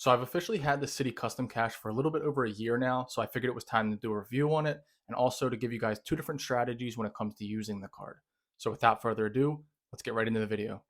So I've officially had the Citi Custom Cash for a little bit over a year now, so I figured it was time to do a review on it and also to give you guys two different strategies when it comes to using the card. So without further ado, let's get right into the video.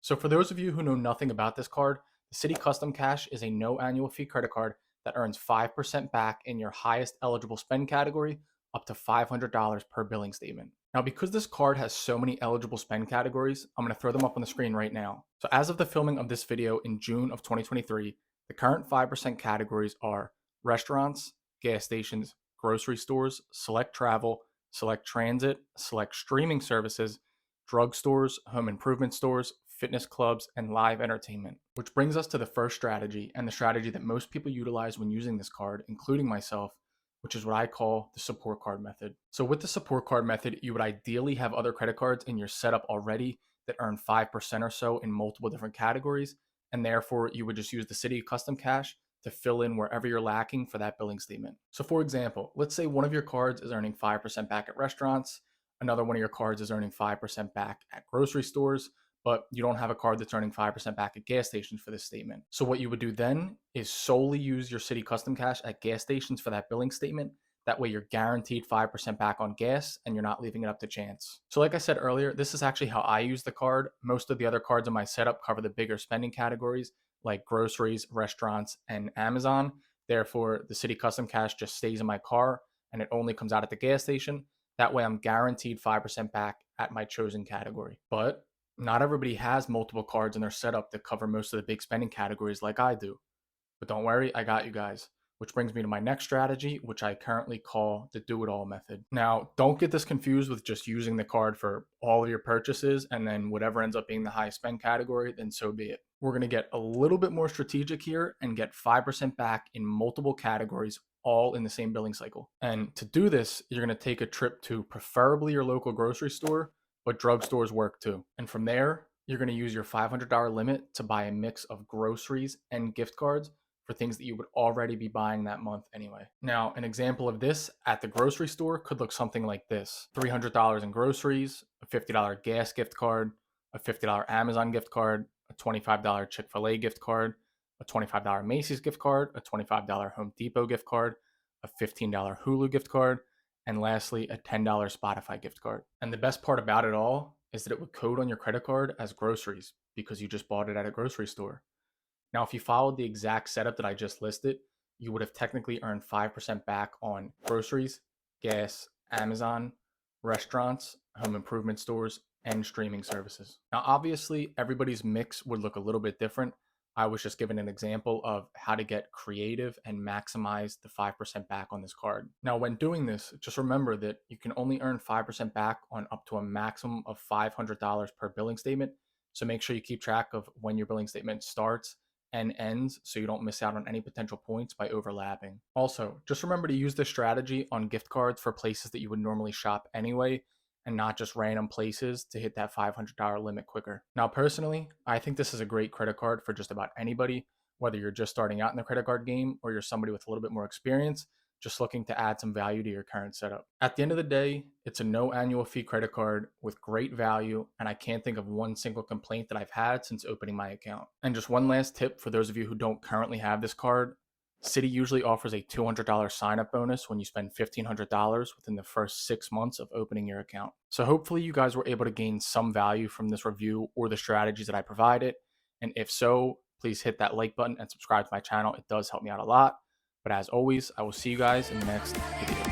So for those of you who know nothing about this card, the Citi Custom Cash is a no annual fee credit card that earns 5% back in your highest eligible spend category, up to $500 per billing statement. Now, because this card has so many eligible spend categories, I'm going to throw them up on the screen right now. So as of the filming of this video in June of 2023, the current 5% categories are restaurants, gas stations, grocery stores, select travel, select transit, select streaming services, drugstores, home improvement stores, fitness clubs, and live entertainment. Which brings us to the first strategy, and the strategy that most people utilize when using this card, including myself, which is what I call the support card method. So with the support card method, you would ideally have other credit cards in your setup already that earn 5% or so in multiple different categories, and therefore you would just use the Citi Custom Cash to fill in wherever you're lacking for that billing statement. So for example, let's say one of your cards is earning 5% back at restaurants, another one of your cards is earning 5% back at grocery stores, but you don't have a card that's earning 5% back at gas stations for this statement. So what you would do then is solely use your Citi Custom Cash at gas stations for that billing statement. That way you're guaranteed 5% back on gas and you're not leaving it up to chance. So like I said earlier, this is actually how I use the card. Most of the other cards in my setup cover the bigger spending categories like groceries, restaurants, and Amazon. Therefore, the Citi Custom Cash just stays in my car and it only comes out at the gas station. That way I'm guaranteed 5% back at my chosen category. But not everybody has multiple cards in their setup that cover most of the big spending categories like I do. But don't worry, I got you guys. Which brings me to my next strategy, which I currently call the do-it-all method. Now, don't get this confused with just using the card for all of your purchases and then whatever ends up being the highest spend category, then so be it. We're going to get a little bit more strategic here and get 5% back in multiple categories all in the same billing cycle. And to do this, you're going to take a trip to preferably your local grocery store, but drugstores work too. And from there, you're going to use your $500 limit to buy a mix of groceries and gift cards for things that you would already be buying that month anyway. Now, an example of this at the grocery store could look something like this: $300 in groceries, a $50 gas gift card, a $50 Amazon gift card, a $25 Chick-fil-A gift card, a $25 Macy's gift card, a $25 Home Depot gift card, a $15 Hulu gift card, and lastly, a $10 Spotify gift card. And the best part about it all is that it would code on your credit card as groceries because you just bought it at a grocery store. Now, if you followed the exact setup that I just listed, you would have technically earned 5% back on groceries, gas, Amazon, restaurants, home improvement stores, and streaming services. Now, obviously, everybody's mix would look a little bit different. I was just giving an example of how to get creative and maximize the 5% back on this card. Now, when doing this, just remember that you can only earn 5% back on up to a maximum of $500 per billing statement. So make sure you keep track of when your billing statement starts and ends so you don't miss out on any potential points by overlapping. Also, just remember to use this strategy on gift cards for places that you would normally shop anyway, and not just random places to hit that $500 limit quicker. Now, personally, I think this is a great credit card for just about anybody, whether you're just starting out in the credit card game or you're somebody with a little bit more experience, just looking to add some value to your current setup. At the end of the day, it's a no annual fee credit card with great value, and I can't think of one single complaint that I've had since opening my account. And just one last tip for those of you who don't currently have this card: Citi usually offers a $200 sign-up bonus when you spend $1,500 within the first 6 months of opening your account. So hopefully you guys were able to gain some value from this review or the strategies that I provided. And if so, please hit that like button and subscribe to my channel. It does help me out a lot. But as always, I will see you guys in the next video.